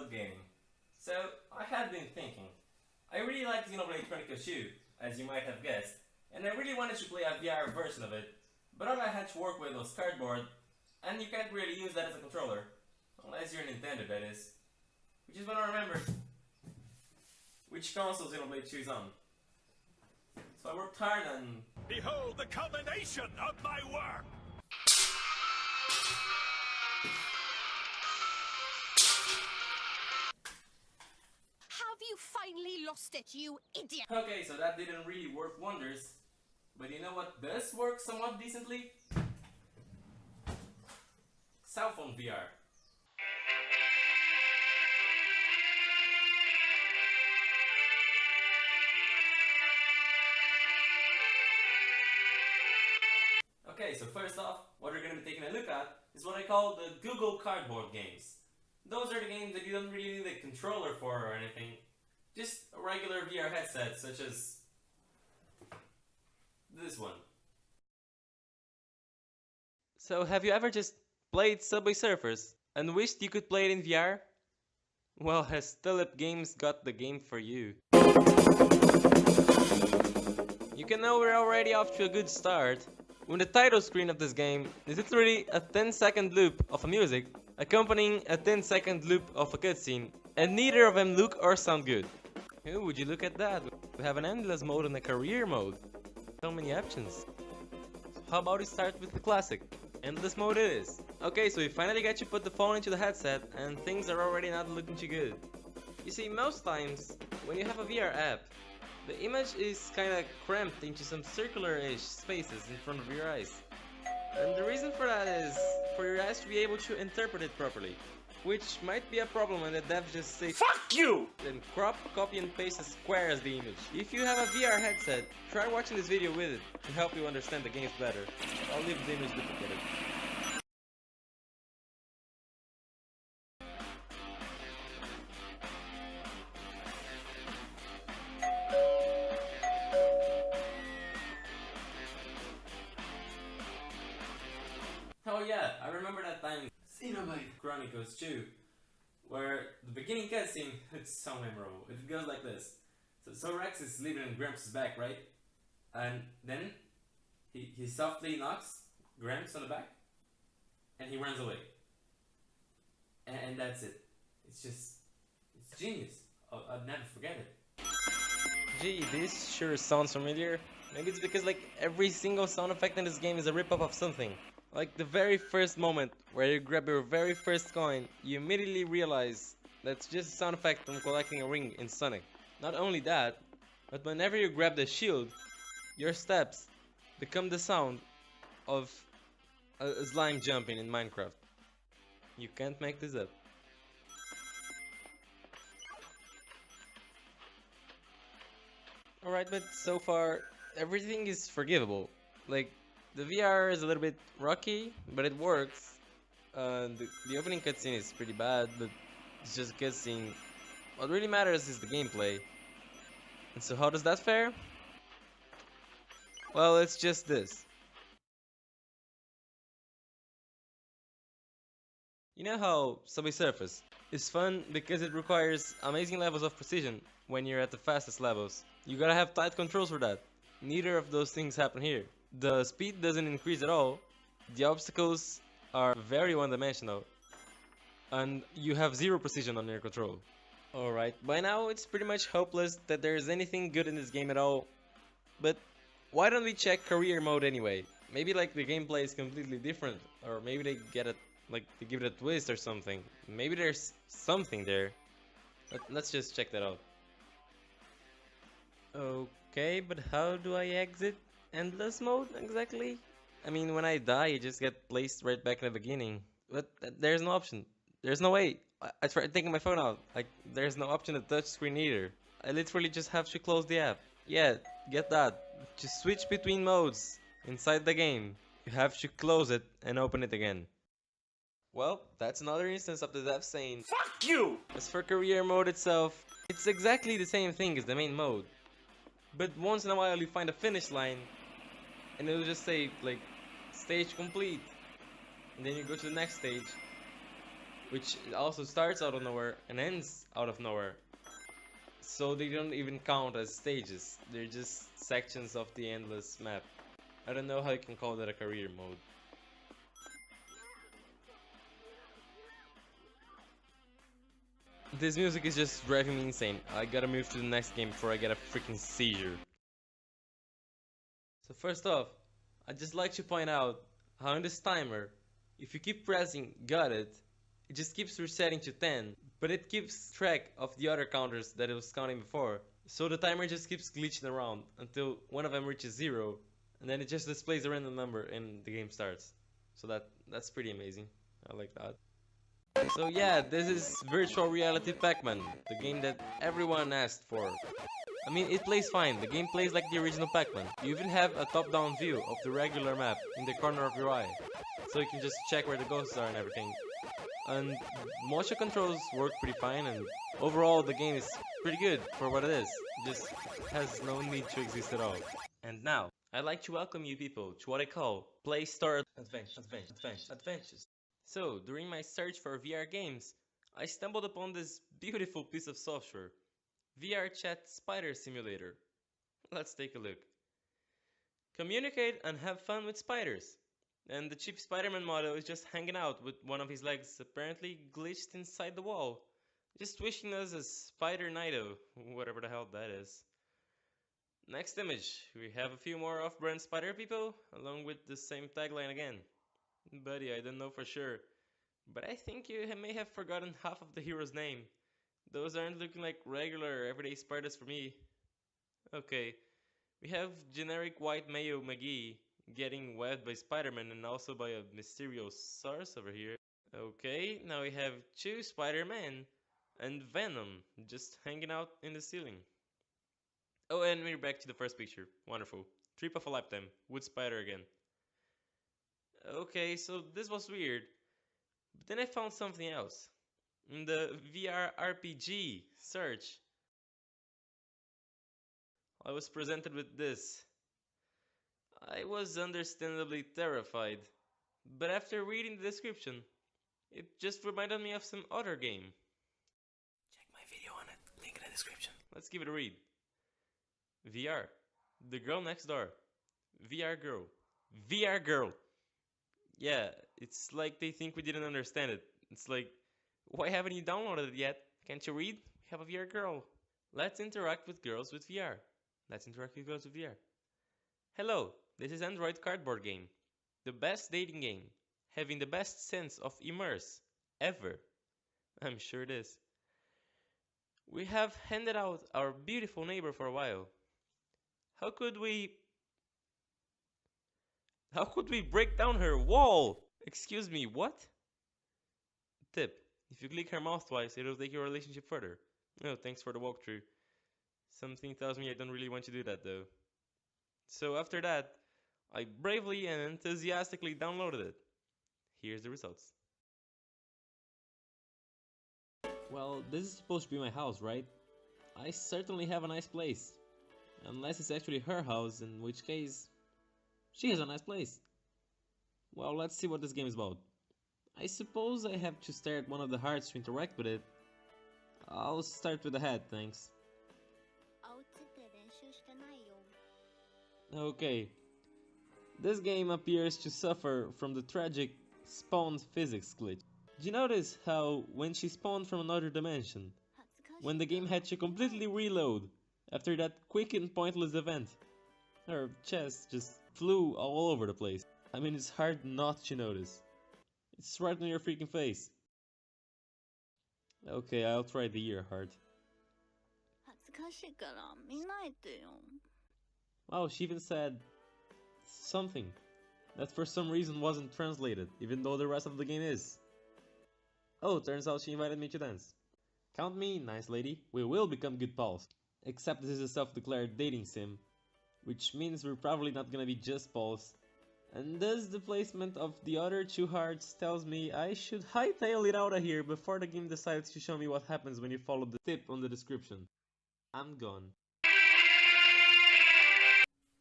Untitled Gaming. So, I had been thinking, I really like Xenoblade Chronicles 2, as you might have guessed, and I really wanted to play a VR version of it, but all I had to work with was cardboard, and you can't really use that as a controller, unless you're Nintendo, that is. Which is when I remembered which console Xenoblade 2 is on. So I worked hard and... Behold the culmination of my work! Have you finally lost it, you idiot? Okay, so that didn't really work wonders. But you know what does work somewhat decently? Cell phone VR. Okay, so first off, what we're going to be taking a look at is what I call the Google Cardboard games. Those are the games that you don't really need a controller for or anything. Just a regular VR headset, such as this one. So have you ever just played Subway Surfers and wished you could play it in VR? Well, has Tulip Games got the game for you? You can know we're already off to a good start. When the title screen of this game is literally a 10-second loop of a music accompanying a 10-second loop of a cutscene, and neither of them look or sound good. Ooh, would you look at that? We have an endless mode and a career mode. So many options. So how about we start with the classic? Endless mode it is. Okay, so we finally got you put the phone into the headset and things are already not looking too good. You see, most times when you have a VR app, the image is kinda cramped into some circular-ish spaces in front of your eyes. And the reason for that is for your eyes to be able to interpret it properly. Which might be a problem when the devs just say FUCK YOU! Then crop, copy and paste as square as the image. If you have a VR headset, try watching this video with it to help you understand the games better. I'll leave the image duplicated. Oh yeah, I remember that time Xenoblade Chronicles 2, where the beginning cutscene, it's so memorable. It goes like this. So Rex is sleeping in Gramps' back, right? And then he softly knocks Gramps on the back and he runs away. And that's it. It's genius. I'll never forget it. Gee, this sure sounds familiar. Maybe it's because like every single sound effect in this game is a rip-off of something. Like the very first moment where you grab your very first coin, you immediately realize that's just a sound effect from collecting a ring in Sonic. Not only that, but whenever you grab the shield, your steps become the sound of a slime jumping in Minecraft. You can't make this up. Alright, but so far, everything is forgivable. Like, the VR is a little bit rocky, but it works. The opening cutscene is pretty bad, but it's just a cutscene. What really matters is the gameplay. And so how does that fare? Well, it's just this. You know how Subway Surfers is fun because it requires amazing levels of precision when you're at the fastest levels. You gotta have tight controls for that. Neither of those things happen here. The speed doesn't increase at all, the obstacles are very one-dimensional, and you have zero precision on your control. Alright, by now it's pretty much hopeless that there is anything good in this game at all, but why don't we check career mode anyway? Maybe like the gameplay is completely different, or maybe they get it, like they give it a twist or something. Maybe there's something there. Let's just check that out. Okay, but how do I exit endless mode exactly? I mean, when I die, you just get placed right back in the beginning. But there's no option. There's no way. I tried taking my phone out. Like, there's no option to touch screen either. I literally just have to close the app. Yeah, get that. Just switch between modes inside the game. You have to close it and open it again. Well, that's another instance of the dev saying FUCK YOU! As for career mode itself, it's exactly the same thing as the main mode. But once in a while you find a finish line and it'll just say like stage complete, and then you go to the next stage which also starts out of nowhere and ends out of nowhere. So they don't even count as stages, they're just sections of the endless map. I don't know how you can call that a career mode. This music is just driving me insane. I gotta move to the next game before I get a freaking seizure. So first off, I'd just like to point out how in this timer, if you keep pressing got it just keeps resetting to 10, but it keeps track of the other counters that it was counting before. So the timer just keeps glitching around until one of them reaches 0, and then it just displays a random number and the game starts. So that's pretty amazing. I like that. So yeah, this is Virtual Reality Pac Man, the game that everyone asked for. I mean, it plays fine, the game plays like the original Pac Man. You even have a top-down view of the regular map in the corner of your eye, so you can just check where the ghosts are and everything. And motion controls work pretty fine, and overall the game is pretty good for what it is. It just has no need to exist at all. And now, I'd like to welcome you people to what I call Play Store Adventures. So, during my search for VR games, I stumbled upon this beautiful piece of software, VR Chat Spider Simulator. Let's take a look. Communicate and have fun with spiders. And the cheap Spider-Man model is just hanging out with one of his legs apparently glitched inside the wall, just wishing us a Spider Nighto, whatever the hell that is. Next image, we have a few more off-brand spider people, along with the same tagline again. Buddy, I don't know for sure, but I think you may have forgotten half of the hero's name. Those aren't looking like regular, everyday spiders for me. Okay, we have generic white Mayo McGee getting wed by Spider-Man and also by a mysterious source over here. Okay, now we have 2 Spider-Man and Venom just hanging out in the ceiling. Oh, and we're back to the first picture. Wonderful. Trip of a lifetime. Wood Spider again. Okay, so this was weird. But then I found something else. In the VR RPG search, I was presented with this. I was understandably terrified, but after reading the description, it just reminded me of some other game. Check my video on it, link in the description. Let's give it a read. VR, the girl next door. VR girl. VR girl! Yeah, it's like they think we didn't understand it. It's like, why haven't you downloaded it yet? Can't you read? We have a VR girl. Let's interact with girls with VR. Let's interact with girls with VR. Hello, this is Android Cardboard Game. The best dating game. Having the best sense of immerse. Ever. I'm sure it is. We have handed out our beautiful neighbor for a while. How could we break down her wall? Excuse me, what? Tip. If you click her mouth twice, it'll take your relationship further. Oh, thanks for the walkthrough. Something tells me I don't really want to do that though. So after that, I bravely and enthusiastically downloaded it. Here's the results. Well, this is supposed to be my house, right? I certainly have a nice place. Unless it's actually her house, in which case, she has a nice place. Well, let's see what this game is about. I suppose I have to start one of the hearts to interact with it. I'll start with the head, thanks. Okay. This game appears to suffer from the tragic spawned physics glitch. Did you notice how, when she spawned from another dimension, when the game had to completely reload after that quick and pointless event, her chest just flew all over the place? I mean, it's hard not to notice. It's right on your freaking face. Okay, I'll try the ear heart. Wow, she even said something that for some reason wasn't translated, even though the rest of the game is. Oh, turns out she invited me to dance. Count me in, nice lady. We will become good pals. Except this is a self-declared dating sim, which means we're probably not gonna be just pals. And thus the placement of the other 2 hearts tells me I should hightail it out of here before the game decides to show me what happens when you follow the tip on the description. I'm gone.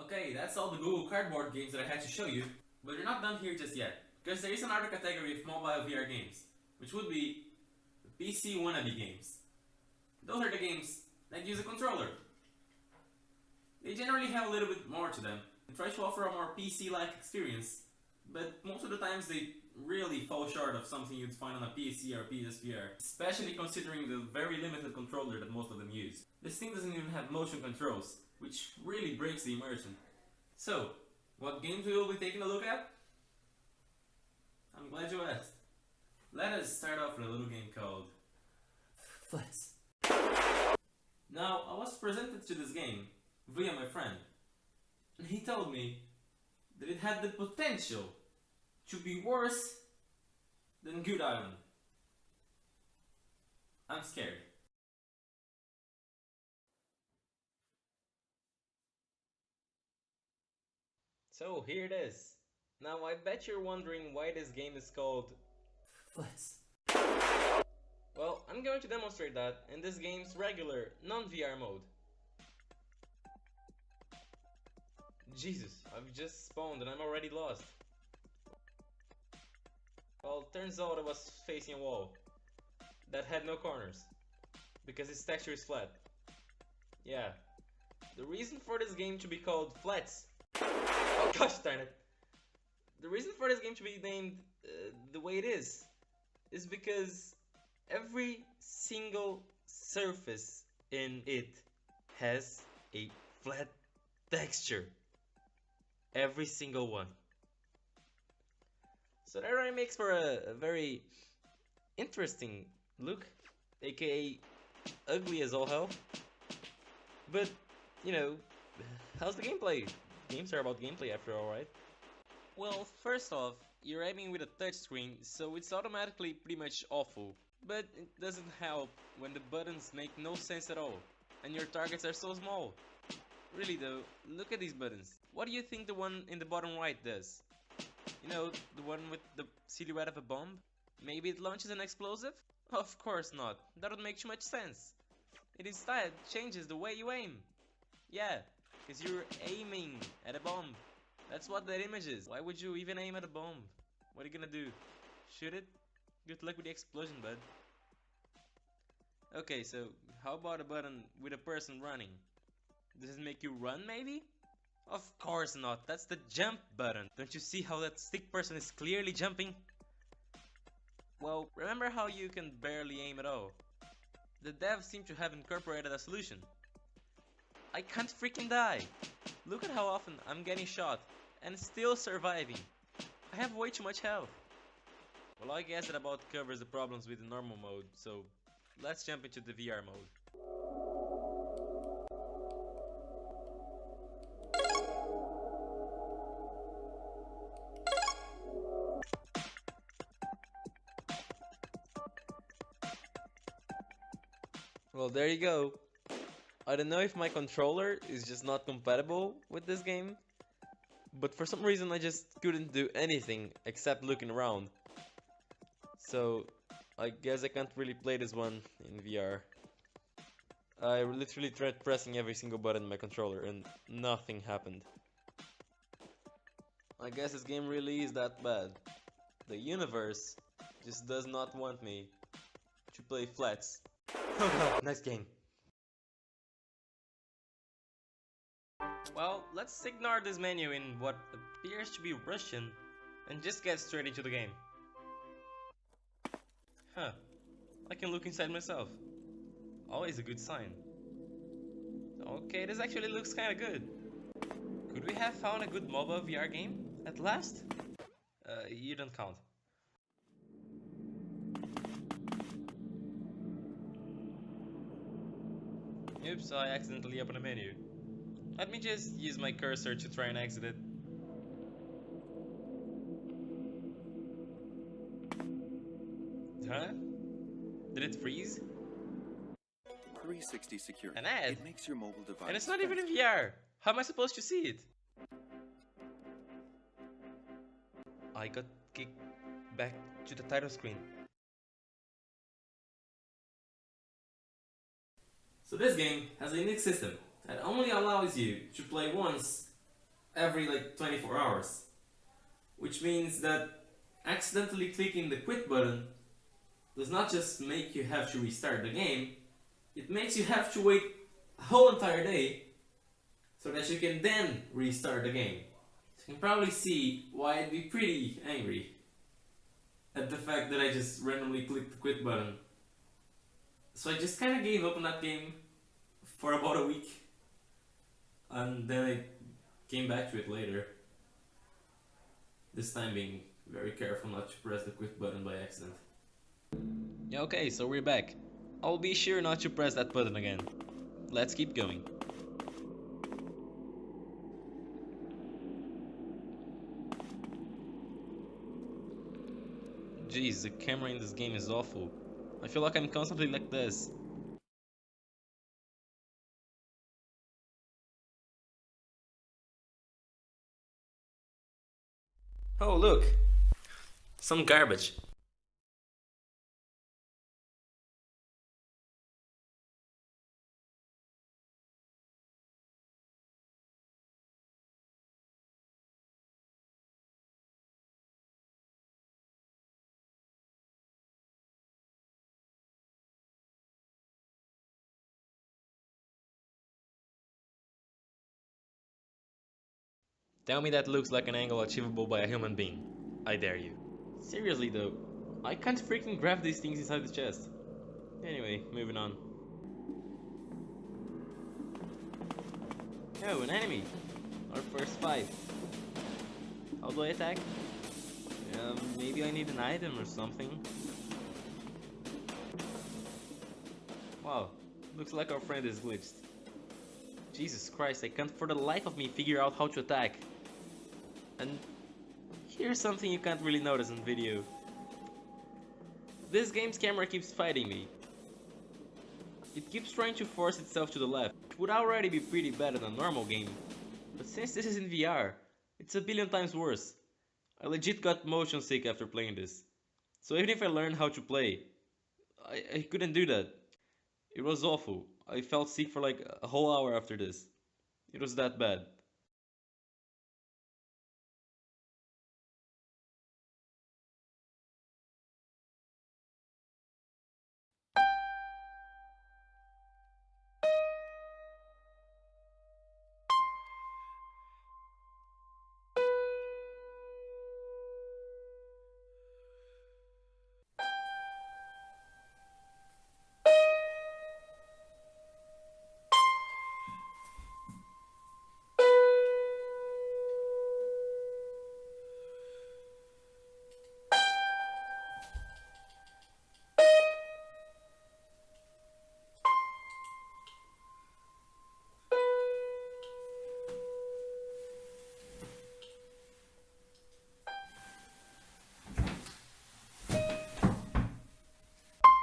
Okay, that's all the Google Cardboard games that I had to show you, but we're not done here just yet, because there is another category of mobile VR games. which would be the PC wannabe games. Those are the games that use a controller. They generally have a little bit more to them and try to offer a more PC-like experience, but most of the times they really fall short of something you'd find on a PC or PSVR, especially considering the very limited controller that most of them use. This thing doesn't even have motion controls, which really breaks the immersion. So, what games we will be taking a look at? I'm glad you asked. Let us start off with a little game called Flats. Now, I was presented to this game via my friend, and he told me that it had the potential to be worse than Good Island. I'm scared. So here it is. Now I bet you're wondering why this game is called Flats. Well, I'm going to demonstrate that in this game's regular, non-VR mode. Jesus, I've just spawned and I'm already lost. Well, turns out I was facing a wall that had no corners, because its texture is flat. Yeah, the reason for this game to be called Flats. Oh gosh darn it! The reason for this game to be named the way it is because every single surface in it has a flat texture. Every single one. So that already makes for a very interesting look, aka ugly as all hell. But, you know, how's the gameplay? Games are about gameplay after all, right? Well, first off, you're aiming with a touchscreen, so it's automatically pretty much awful. But it doesn't help when the buttons make no sense at all, and your targets are so small. Really though, look at these buttons. What do you think the one in the bottom right does? You know, the one with the silhouette of a bomb? Maybe it launches an explosive? Of course not, that would make too much sense. It instead changes the way you aim. Yeah, because you're aiming at a bomb. That's what that image is. Why would you even aim at a bomb? What are you gonna do? Shoot it? Good luck with the explosion, bud. Okay, so how about a button with a person running? Does it make you run, maybe? Of course not, that's the jump button. Don't you see how that stick person is clearly jumping? Well, remember how you can barely aim at all? The devs seem to have incorporated a solution. I can't freaking die. Look at how often I'm getting shot and still surviving. I have way too much health. Well, I guess that about covers the problems with the normal mode, so let's jump into the VR mode. Well, there you go. I don't know if my controller is just not compatible with this game, but for some reason I just couldn't do anything except looking around. So I guess I can't really play this one in VR. I literally tried pressing every single button on my controller and nothing happened. I guess this game really is that bad. The universe just does not want me to play Flats. Nice game. Well, let's ignore this menu in what appears to be Russian and just get straight into the game. Huh, I can look inside myself. Always a good sign. Okay, this actually looks kinda good. Could we have found a good mobile VR game at last? You don't count. Oops, I accidentally opened a menu. Let me just use my cursor to try and exit it. Huh? Did it freeze? 360 security. An ad? It makes your mobile device. And it's not even in VR. How am I supposed to see it? I got kicked back to the title screen. So this game has a unique system that only allows you to play once every 24 hours. Which means that accidentally clicking the quit button does not just make you have to restart the game, it makes you have to wait a whole entire day so that you can then restart the game. So you can probably see why I'd be pretty angry at the fact that I just randomly clicked the quit button. So I just kind of gave up on that game for about a week, and then I came back to it later. This time being very careful not to press the quit button by accident. Yeah, okay, so we're back. I'll be sure not to press that button again. Let's keep going. Jeez, the camera in this game is awful. I feel like I'm constantly like this. Oh look! Some garbage. Tell me that looks like an angle achievable by a human being. I dare you. Seriously though, I can't freaking grab these things inside the chest. Anyway, moving on. Oh, an enemy! Our first fight. How do I attack? Maybe I need an item or something. Wow, looks like our friend is glitched. Jesus Christ, I can't for the life of me figure out how to attack. And here's something you can't really notice in video. This game's camera keeps fighting me. It keeps trying to force itself to the left, which would already be pretty bad in a normal game. But since this is in VR, it's a billion times worse. I legit got motion sick after playing this. So even if I learned how to play, I couldn't do that. It was awful. I felt sick for like a whole hour after this. It was that bad.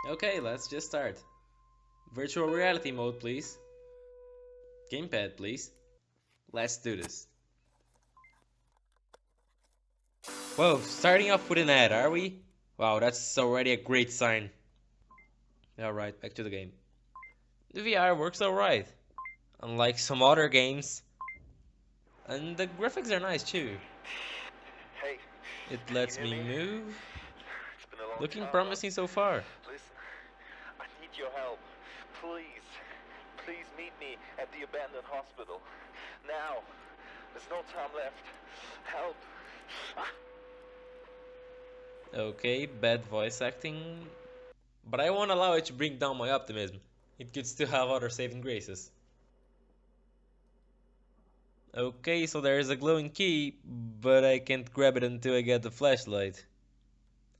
Okay, let's just start. Virtual reality mode, please. Gamepad, please. Let's do this. Whoa, starting off with an ad, are we? Wow, that's already a great sign. Alright, back to the game. The VR works alright, unlike some other games. And the graphics are nice too. Hey, It lets me move. Looking promising so far. Listen, I need your help. Please, please meet me at the abandoned hospital. Now, there's no time left. Help. Okay, bad voice acting. But I won't allow it to bring down my optimism. It could still have other saving graces. Okay, so there is a glowing key, but I can't grab it until I get the flashlight.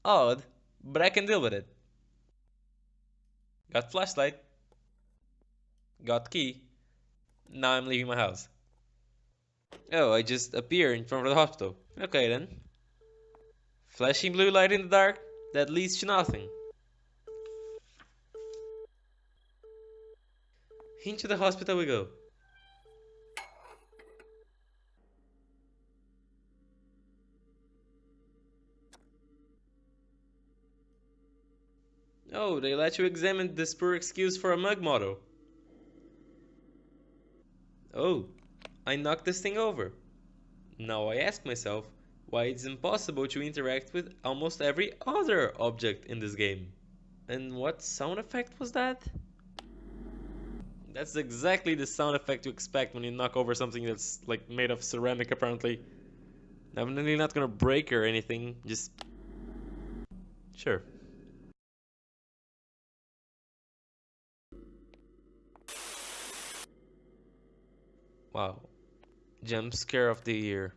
Odd, but I can deal with it. Got flashlight. Got key. Now I'm leaving my house. Oh, I just appear in front of the hospital. Okay then. Flashing blue light in the dark, that leads to nothing. Into the hospital we go. Oh, they let you examine this poor excuse for a mug model. Oh, I knocked this thing over. Now I ask myself why it's impossible to interact with almost every other object in this game. And what sound effect was that? That's exactly the sound effect you expect when you knock over something that's like made of ceramic apparently. Definitely not gonna break or anything, just... Sure. Wow. Jump scare of the year.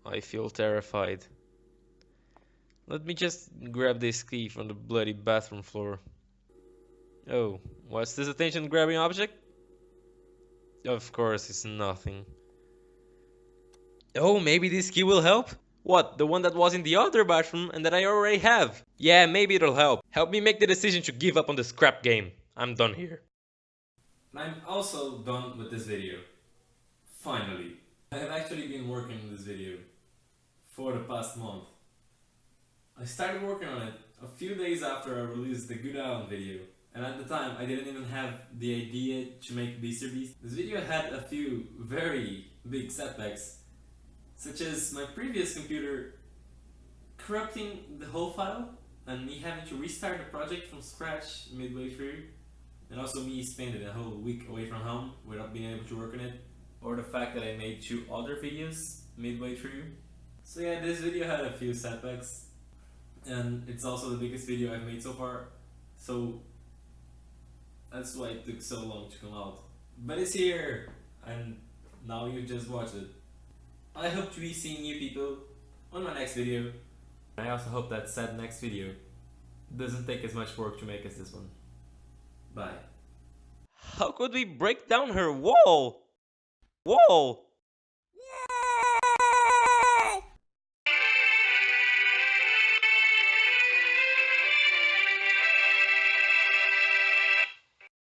I feel terrified. Let me just grab this key from the bloody bathroom floor. Oh, what's this attention-grabbing object? Of course, it's nothing. Oh, maybe this key will help? What, the one that was in the other bathroom and that I already have? Yeah, maybe it'll help. Help me make the decision to give up on the scrap game. I'm done here. I'm also done with this video. Finally. I have actually been working on this video for the past month. I started working on it a few days after I released the Good Island video, and at the time I didn't even have the idea to make Beaster Beast. This video had a few very big setbacks, such as my previous computer corrupting the whole file and me having to restart the project from scratch midway through, and also me spending a whole week away from home without being able to work on it, or the fact that I made 2 other videos midway through. So yeah, this video had a few setbacks, and it's also the biggest video I've made so far, so that's why it took so long to come out. But it's here, and now you just watched it. I hope to be seeing you people on my next video. I also hope that said next video doesn't take as much work to make as this one. Bye. How could we break down her wall? Wall!